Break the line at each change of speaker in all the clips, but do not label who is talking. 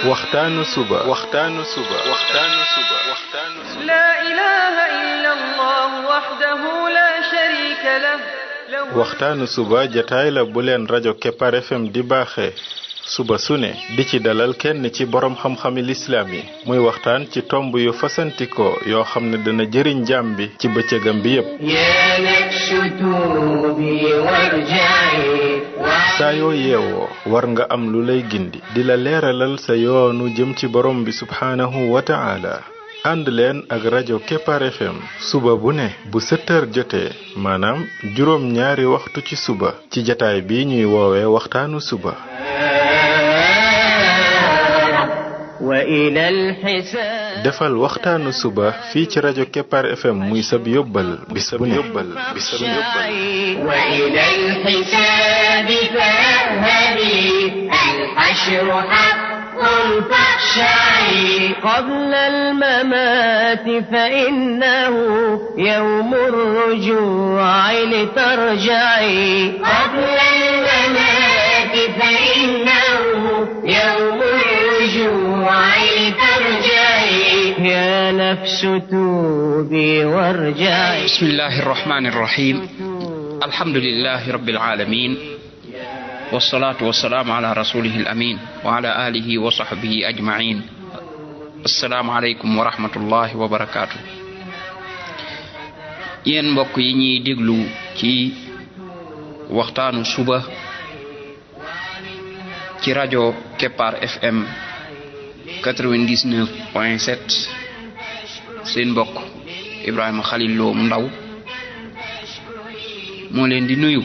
waxtaanu suba
لا إله إلا الله وحده لا شريك له
waxtaanu suba jataay la bu leen rajo Kepar FM di baaxee suba su ne di ci dalal kenn ci borom xam-xami lislaam yi muy waxtaan ci tomb yu fasantikoo yoo xam ne dana jëriñ jaam bi ci bëccëgam bi yépp saa yoo yeewoo war nga am lu lay gindi di la leeralal sa yoonu jëm ci borom bi subhaanahu wa ta'ala ànd leen ak rajo Kepar FM suba bu ne bu 7h jotee maanaam juróom ñaari waxtu ci suba ci jataay bi ñuy woowee waxtaanu suba defal waxtaanu suba fii ci rajo Kepar FM muy sab yóbbal bis bu ne
قبل الممات فإنه يوم الرجوع لترجعي قبل الممات فإنه يوم الرجوع لترجعي يا نفس توبي وارجعي
بسم الله الرحمن الرحيم الحمد لله رب العالمين والصلاة والسلام على رسوله الأمين وعلى آله وصحبه أجمعين السلام عليكم ورحمة الله وبركاته yéen mbokk yi ñuy déglu ci waxtaanu suba ci rajo Kepar FM 99.7 seen mbokk Ibrahima Khalil Lo mu ndaw moo leen di nuyu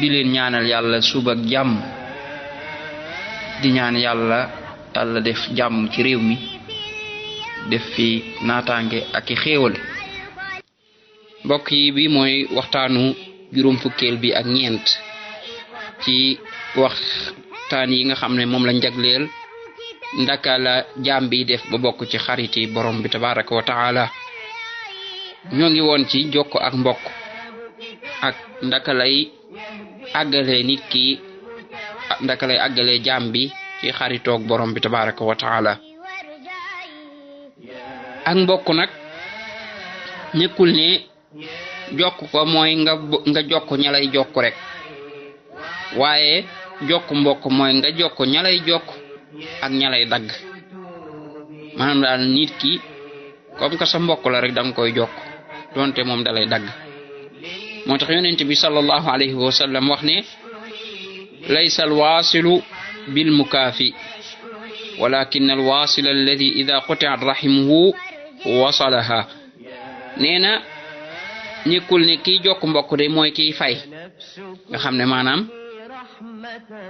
di leen ñaanal yàlla suba ak jàmm di ñaan yàlla def jàmm ci réew mi def fi naataange ak i xéewal mbokk yi bi mooy waxtaanu juróom fukkeel bi ak ñeent ci waxtaan yi nga xam ne moom lañ jagleel ndaka la jaam bi def ba bokk ci xariti borom bi tabaraka wa taala ñoo ngi woon ci jokko ak mbokk ak ndaka lay àggale nit ki ndaka lay àggale jaam bi ci xaritoog borom bi tabaraka wa taala ak mbokk nag nekkul ne jokk ko mooy nga jokk ña lay jokk rek waaye jokk mbokk mooy nga jokk ña lay jokk ak ña lay dagg maanaam daal nit ki comme que sa mbokk la rek danga koy jokk donte moom dalay dagg moo tax yonent bi sallallahu alayhi wa sallam wax ne laysa alwaasilu bil mukaafi walakin alwaasil alladi ida qutiat rahimuhu wasalaha nee na nekkul ne kiy jokk mbokk de mooy kiy fay nga xam ne maanaam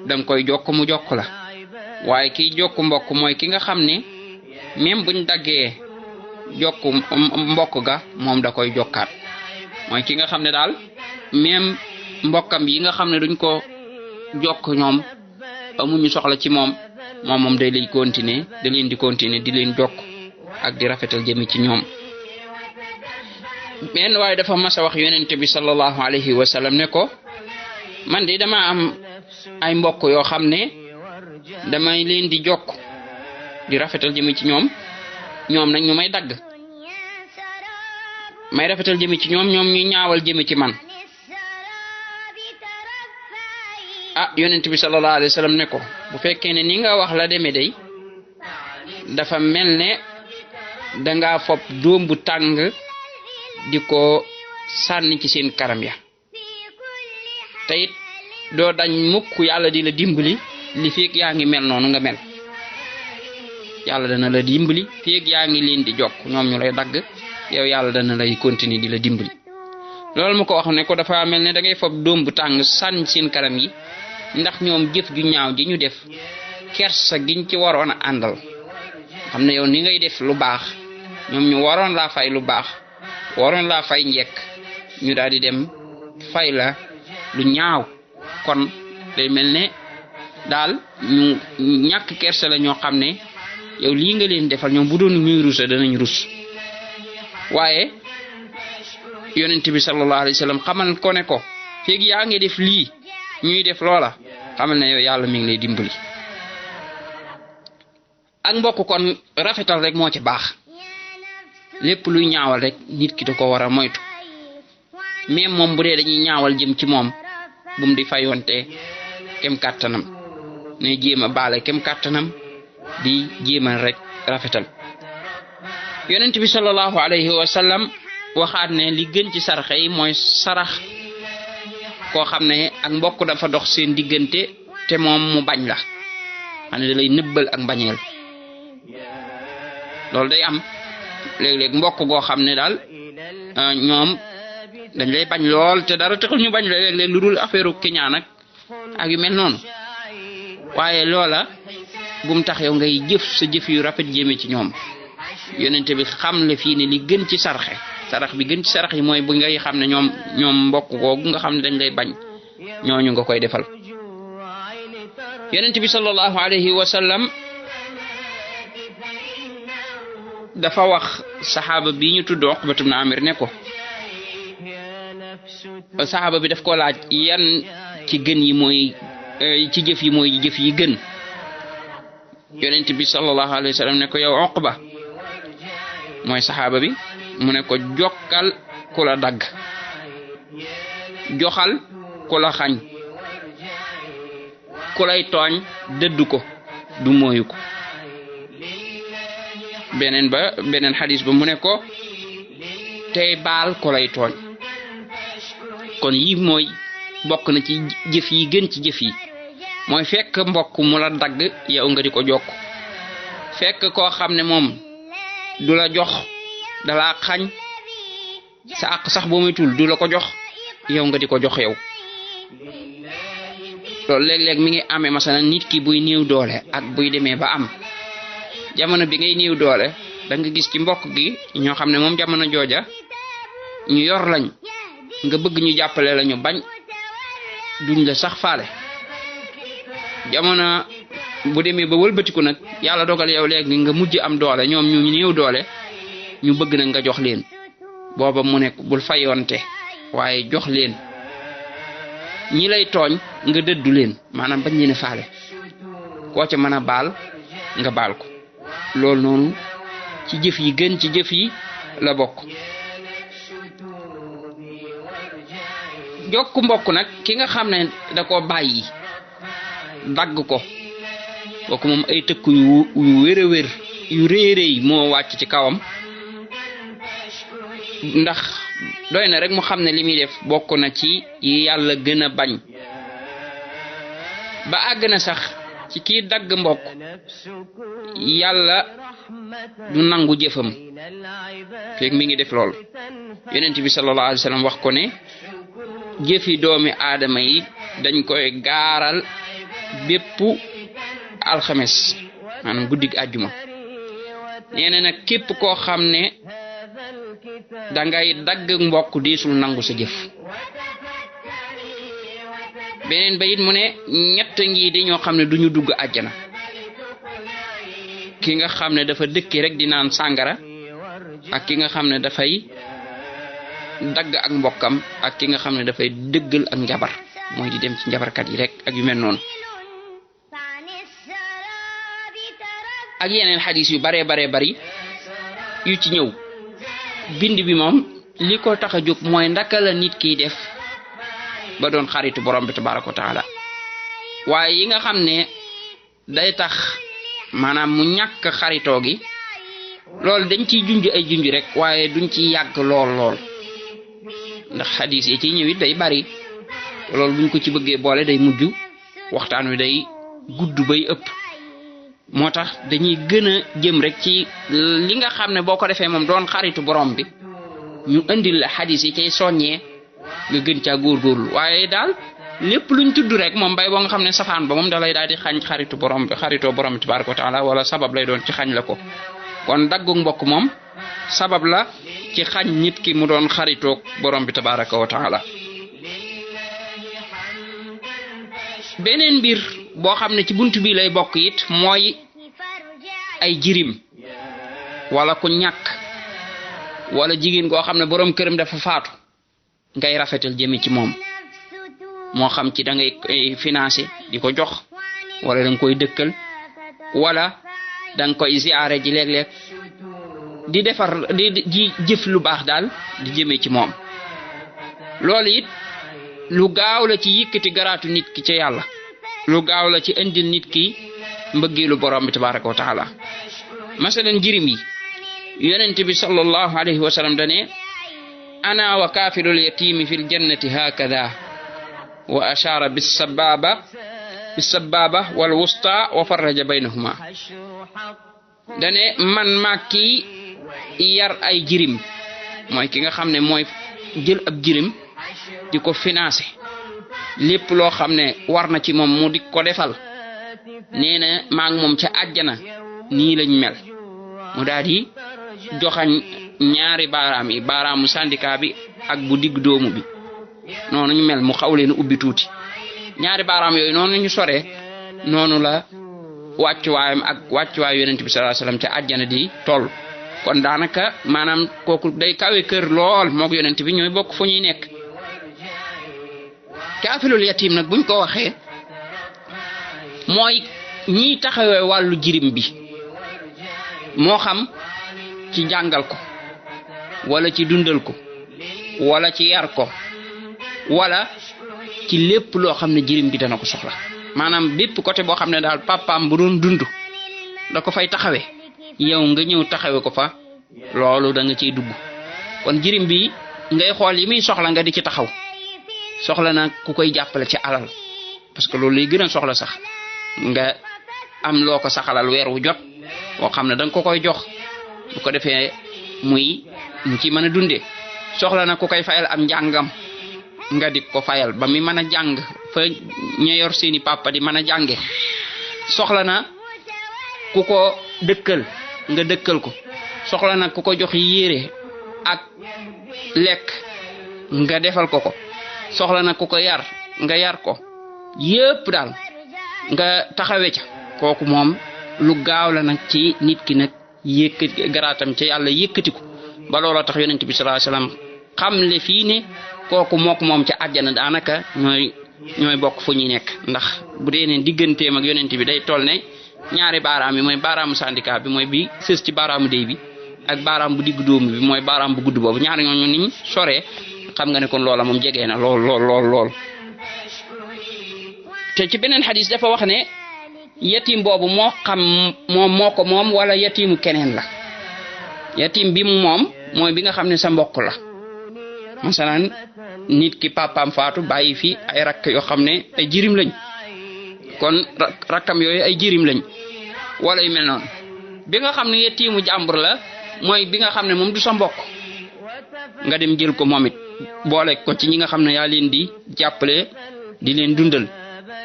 danga koy jokk mu jokk la waaye kiy jokk mbokk mooy ki nga xam ne même buñ daggee jokk mbokk ga moom da koy jokkaat mooy ki nga xam ne daal même mbokkam yi nga xam ne duñ ko jokk ñoom amuñu soxla ci moom day lay continuer da leen di continuer di leen jokk ak di rafetal jëmi ci ñoom benn waaye dafa mas a wax yonent bi sallallahu alayhi wa sallam ne ko man de dama am ay mbokk yoo xam ne damay leen di jokk di rafetal jëmi ci ñoom nag ñu may dagg may rafetal jëmi ci ñoom ñuy ñaawal jëmi ci man yonent bi sallallahu alayhi wa sallam ne ko bu fekkee ne ni nga wax la demee day dafa mel ne danga fob doom bu tàng di ko sànni ci seen karam ya te it doo dañ mukk yàlla di la dimbali li feek yaa ngi mel noonu nga mel yàlla dana la dimbali feek yaa ngi leen di jokk ñoom ñu lay dagg yow yàlla dana lay continuer di la dimbali loolu mu ko wax ne ko dafa mel ne da ngay fob doom bu tàng sànni seen karam yi ndax ñoom jëf ju ñaaw ji ñu def kersa giñ ci waroon a àndal xam ne yow ni ngay def lu baax ñoom ñu waroon laa fay lu baax waroon laa fay njekk ñu daal di dem fay la lu ñaaw kon day mel ne daal ñu ñàkk kersa la ñoo xam ne yow lii nga leen defal ñoom bu doon ñuy rusa danañ rus waaye yonent bi sallallahu alayhi wa sallam xamal ko ne ko feeg yaa ngi def lii ñuy def loola xamal ne yow yàlla mi ngi lay dimbali ak mbokk kon rafetal rek moo ci baax lépp luy ñaawal rek nit ki da ko war a moytu même moom bu dee dañuy ñaawal jëm ci moom bum di fayonte kem kàttanam ne jéem a baale kem kàttanam di jéemal rek rafetal yonent bi sallallahu alayhi wa sallam waxaat ne li gën ci sarax yi mooy sarax koo xam ne ak mbokk dafa dox seen diggante te moom mu bañ la xam ne da lay nëbbal ak mbañeel loolu day am léeg-léeg mbokk goo xam ne daal ñoom dañ lay bañ lool te dara taxul ñu bañ la léeg-léeg lu dul affaire kiñaan ak yu mel noonu waaye loola bum tax yow ngay jëf sa jëf yu rafet jëme ci ñoom yonente bi xam le fii ne li gën ci sarax bi gën ci sarax yi mooy bu ngay xam ne ñoom mbokk googu nga xam ne dañ lay bañ ñooñu nga koy defal yonente bi sallallahu alayhi wa sallam dafa wax saxaaba bi ñu tudd Uqbatu ibn Amir ne ko saxaaba bi daf ko laaj yan ci gën yi mooy ci jëf yi mooy jëf yi gën yonent bi sallallahu alayhi wa sallam ne ko yow Uqba mooy saxaaba bi mu ne ko jokkal ku la dagg joxal ku la xañ ku lay tooñ dëdd ko du mooyu ko beneen xadis ba mu ne ko tey baal ku lay tooñ kon yi mooy bokk na ci jëf yi gën ci jëf yi mooy fekk mbokk mu la dagg yow nga di ko jokk fekk koo xam ne moom du la jox dalaa xañ sa àq sax boo muy tul du la ko jox yow nga di ko jox yow loolu léeg-léeg mi ngi amee masalan nit ki buy néew doole ak buy demee ba am jamono bi ngay néew doole da nga gis ci mbokk gi ñoo xam ne moom jamono jooja ñu yor lañ nga bëgg ñu jàppale la ñu bañ duñ la sax faale jamono bu demee ba wëlbatiku nag yàlla dogal yow léegi nga mujj am doole ñoom ñu néew doole ñu bëgg nag nga jox leen booba mu nekk bul fayonte waaye jox leen ñi lay tooñ nga dëddu leen maanaam bañ leen a faale koo ca mën a baal nga baal ko loolu noonu ci jëf yi gën ci jëf yi la bokk jokk mbokk nag ki nga xam ne da ko bàyyi dagg ko kooku moom ay tëkk yu wér a wér yu réeréy moo wàcc ci kawam ndax doy na rek mu xam ne li muy def bokk na ci yi yàlla gën a bañ ba àgg na sax ci kii dagg mbokk yàlla du nangu jëfam fekk mi ngi def lool yonent bi sallallahu alayhi wa sallam wax ko ne jëfi doomi aadama yi dañ koy gaaral bépp alxames maanaam guddig àjjuma nee na nag képp koo xam ne dangay dagg mbokk diisul nangu sa jëf beneen ba it mu ne ñett ngi di ñoo xam ne duñu dugg àjjana ki nga xam ne dafa dëkki rek di naan sàngara ak ki nga xam ne dafay dagg ak mbokkam ak ki nga xam ne dafay dëggal ak njabar mooy di dem ci njabarkat yi rek ak yu mel noonu ak yeneen xadis yu bare bari yu ci ñëw bind bi moom li ko tax a jóg mooy ndaka la nit kiy def ba doon xaritu borom bi tabaraka wa taala waaye yi nga xam ne day tax maanaam mu ñàkk xaritoo gi loolu dañ ciy junj ay junj rek waaye duñ ci yàgg lool ndax xadis yi ci ñëwit day bari loolu buñ ko ci bëggee boole day mujj waxtaan wi day gudd bay ëpp moo tax dañuy gën a jëm rek ci li nga xam ne boo ko defee moom doon xaritu borom bi ñu indil la xadis yi cay soññee nga gën caa góorgóorlu waaye daal lépp luñ tudd rek moom bay boo nga xam ne safaan ba moom da lay daal di xañ xaritoo borom bi tabaraka wa taala wala sabab lay doon ci xañ la ko kon daggu mbokk moom sabab la ci xañ nit ki mu doon xaritoog borom bi tabaraka wa taala beneen mbir boo xam ne ci buntu bi lay bokk it mooy ay jirim wala ku ñàkk wala jigéen goo xam ne borom këram dafa faatu ngay rafetal jëme ci moom moo xam ci da ngay financer di ko jox wala da nga koy dëkkal wala dang koy ziaré ji léeg-léeg di defar di jëf lu baax daal di jëmee ci moom loolu it lu gaaw la ci yëkkati garaatu nit ki ci yàlla lu gaaw la ci indil nit ki mbëggeelu borom bi tabaraka wa taala masalan jirim yi yonent bi sallallahu alayhi wa sallam dane ana wa kafirul yatimi fil jannati hakada wa ashara bis sababa wal wusta wa farraja baynahuma dane man makki yar ay jirim mooy ki nga xam ne mooy jël ab jirim di ko financer lépp loo xam ne war na ci moom mu di ko defal nee na maa ngi moom ca àjjana nii lañ mel mu daal di joxañ ñaari baaraam yi baaraamu syndicat bi ak bu digg doomu bi noonu ñu mel mu xaw leen ubbi tuuti ñaari baaraam yooyu noonu ñu soree noonu la wàccuwaayam ak wàccuwaayu yonent bi sallallahu alayhi wasallam ca àjjana di toll kon daanaka maanaam kooku day kawe kër lool moog yonent bi ñooy bokk fu ñuy nekk kaafilul yatim nag buñ ko waxee mooy ñiy taxawee wàllu jirim bi moo xam ci jàngal ko wala ci dundal ko wala ci yar ko wala ci lépp loo xam ne jirim bi dana ko soxla maanaam bépp côté boo xam ne daal papaam bu doon dund da ko fay taxawee yow nga ñëw taxawee ko fa loolu da nga ciy dugg kon jirim bi ngay xool yi muy soxla nga di ci taxaw soxla na ku koy jàppale ci alal parce que loolu lay gën a soxla sax nga am loo ko saxalal weer wu jot boo xam ne da nga ko koy jox bu ko defee muy mu ci mën a dundee soxla na ku koy fayal am njàngam nga di ko fayal ba mi mën a jàng fa ña yor seeni papa di mën a jànge soxla na ku ko dëkkal nga dëkkal ko soxla na ku ko jox yére ak lekk nga defal ko ko soxla na ku ko yar nga yar ko yépp daal nga taxawe ca kooku moom lu gaaw la nag ci nit ki nag yëkkati garaatam ca yàlla yëkkati ko ba looloo tax yonent bi sallallahu alayhi wasallam xam le fii ne kooku mook moom ca àjjana daanaka ñooy bokk fu ñuy nekk ndax bu dee ne digganteem ak yonent bi day toll ne ñaari baaraam yi mooy baaraamu syndicat bi mooy bi sës ci baaraamu déy bi ak baaraam bu digg dóomu bi mooy baaraam bu gudd boobu ñaari ñooñu niñ soree xam nga ne kon loola moom jegee na lool te ci beneen xadis dafa wax ne yatim boobu moo xam moom moo ko moom wala yatimu keneen la yatim bi moom mooy bi nga xam ne sa mbokk la masalan nit ki papaam faatu bàyyi fi ay rakk yoo xam ne ay jirim lañ kon rakkam yooyu ay jirim lañ wala yu mel noonu bi nga xam ne yatimu jàmbur la mooy bi nga xam ne moom du sa mbokk nga dem jël ko moom it boole ko ci ñi nga xam ne yaa leen di jàppale di leen dundal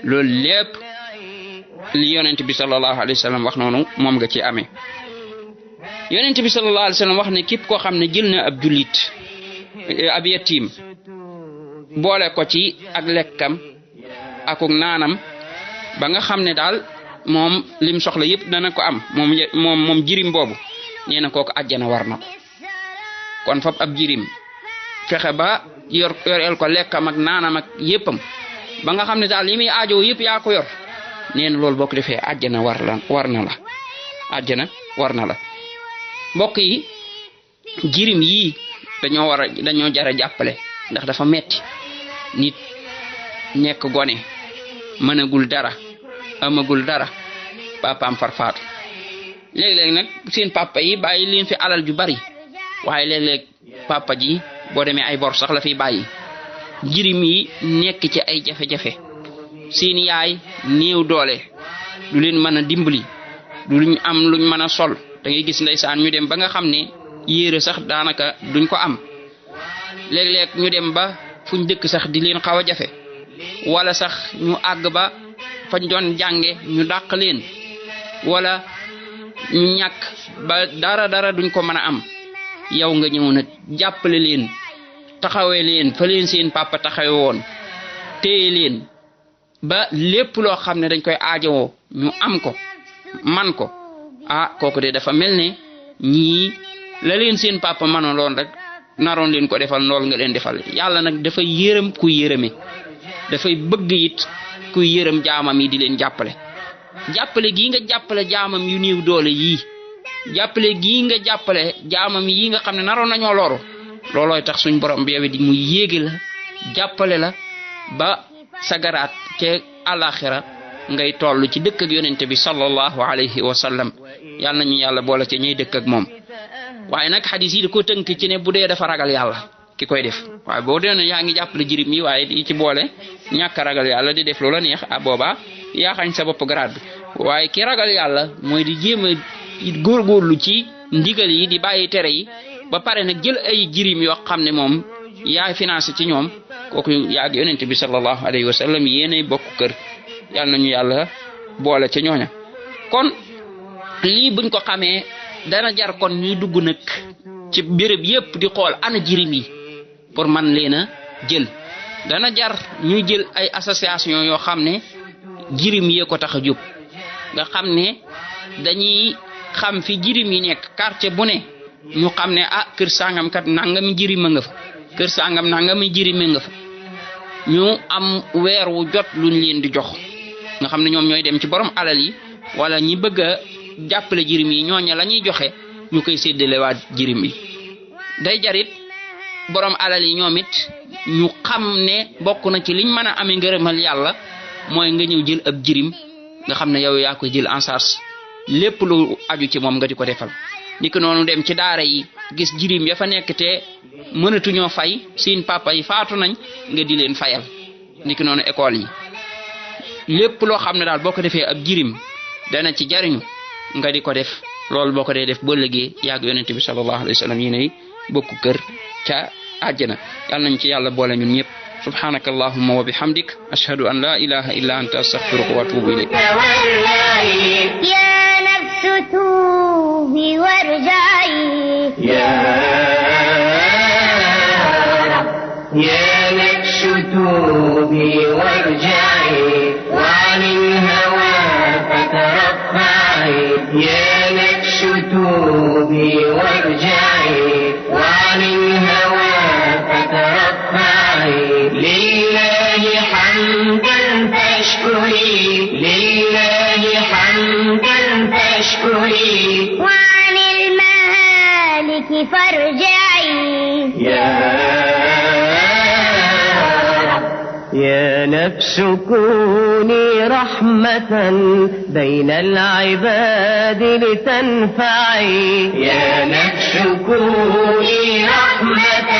loolu lépp li yonent bi sallallahu alayhi wasallam wax noonu moom nga ci amee yonent bi sallallahu alayhi wasallam wax ne képp koo xam ne jël na ab jullit ab yatim boole ko ci ak lekkam akuk naanam ba nga xam ne daal moom lim soxla yépp dana ko am moom jirim boobu nee na kooku àjjana war na ko kon fab ab jirim fexe ba yoreel ko lekkam ak naanam ak yéppam ba nga xam ne daal li muy aajo yépp yaa ko yor nee na loolu boo ko defee àjjana war na la àjjana war na la mbokk yi jirim yii dañoo jara jàppale ndax dafa metti nit nekk gone mënagul dara amagul dara papaam farfaatu léeg-léeg nag seen papa yi bàyyi leen fi alal ju bari waaye léeg-léeg papa ji boo demee ay bor sax la fi bàyyi jirim yi nekk ci ay jafe-jafe seen yaay néew doole du leen mën a dimbali du luñ am luñ mën a sol da ngay gis ndeysaan ñu dem ba nga xam ne yére sax daanaka duñ ko am léeg-léeg ñu dem ba fuñ dëkk sax di leen xaw a jafe wala sax ñu àgg ba fañ doon jànge ñu dàq leen wala ñu ñàkk ba dara duñ ko mën a am yow nga ñëw nag jàppale leen taxawee leen fa leen seen papa taxawe woon téye leen ba lépp loo xam ne dañ koy aajowoo ñu am ko man ko kooku de dafa mel ne ñii la leen seen papa mënaloon rek naroon leen ko defal lool nga leen defal yàlla nag dafay yërëm kuy yërëme dafay bëgg it kuy yërëm jaamam yi di leen jàppale jàppale gii nga jàppale jaamam yu néew doole yii jàppale gii nga jàppale jaamam yi nga xam ne naroon nañoo loru loolooy tax suñ borom bi yow di mu yéegi la jàppale la ba sagaraat te alaxira ngay toll ci dëkk ak yonente bi sallallahu alayhi wa sallam yàlla nañu yàlla boole ci ñuy dëkk ak moom. waaye nag xadis yi da ko tënk ci ne bu dee dafa ragal yàlla ki koy def waaye boo dee yaa ngi jàppale jirim yi waaye di ci boole ñàkk ragal yàlla di def loola neex boobaa yaa xañ sa bopp grade bi waaye ki ragal yàlla mooy di jéem a góorgóorlu ci ndigal yi di bàyyi tere yi ba pare nag jël ay jirim yoo xam ne moom yaa financé ci ñoom kooku yaa ngi yonente bi sallallahu alayhi wa sallam yéenay bokk kër yàlla nañu yàlla boole ca ñooña. kon lii buñ ko xamee dana jar kon ñuy dugg nag ci béréb yépp di xool ana jirim yi pour man leen a jël dana jar ñuy jël ay association yoo xam ne jirim yee ko tax a jóg nga xam ne dañuy xam fi jirim yi nekk quartier bu ne ñu xam ne ah kër sangam kat nangami jirim a nga fa kër sangam nangami jirim a nga fa ñu am weer wu jot luñ leen di jox nga xam ne ñoom ñooy dem ci borom alal yi wala ñi bëgg a jàppale jirim yi ñooña la ñuy joxe ñu koy séddale waa jirim yi day jarit borom alal yi ñoom it ñu xam ne bokk na ci liñ mën a amee ngërëmal yàlla mooy nga ñëw jël ab jirim nga xam ne yow yaa koy jël en charge lépp lu aju ci moom nga di ko defal. ni ko noonu dem ci daara yi gis jirim ya fa nekk te mënatuñoo fay seen papa yi faatu nañ nga di leen fayal ni ko noonu école yi lépp loo xam ne daal boo ko defee ab jirim dana ci jariñu nga di ko def loolu boo ko dee def ba léegi yàgg yonente bi sallallahu alayhi wa sallam yi ne bokku kër ca àjjana yàlla nañ ci yàlla boole ñun ñëpp subhanaka allahumma wa bihamdik ashhadu an la ilaha illa anta astaghfiruka wa atubu ilayk
يا نفس توبي وارجعي
يا نفس توبي وارجعي وعن الهوى فترفعي يا نفس توبي وارجعي وعن الهوى فترفعي لله حمدا فاشكري لله حمدا فاشكري
وعن المهالك فارجعي
يا نفس كوني رحمة بين العباد لتنفعي يا نفس كوني رحمة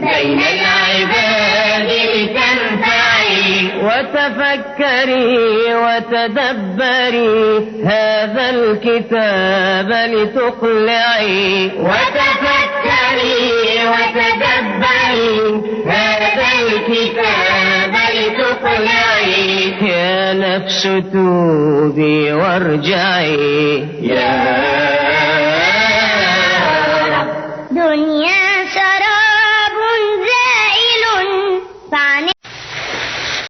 بين العباد لتنفعي وتفكري وتدبري هذا الكتاب لتقلعي وتفكري وتدبري هذا الكتاب لتقلعي يا نفس توبي وارجعي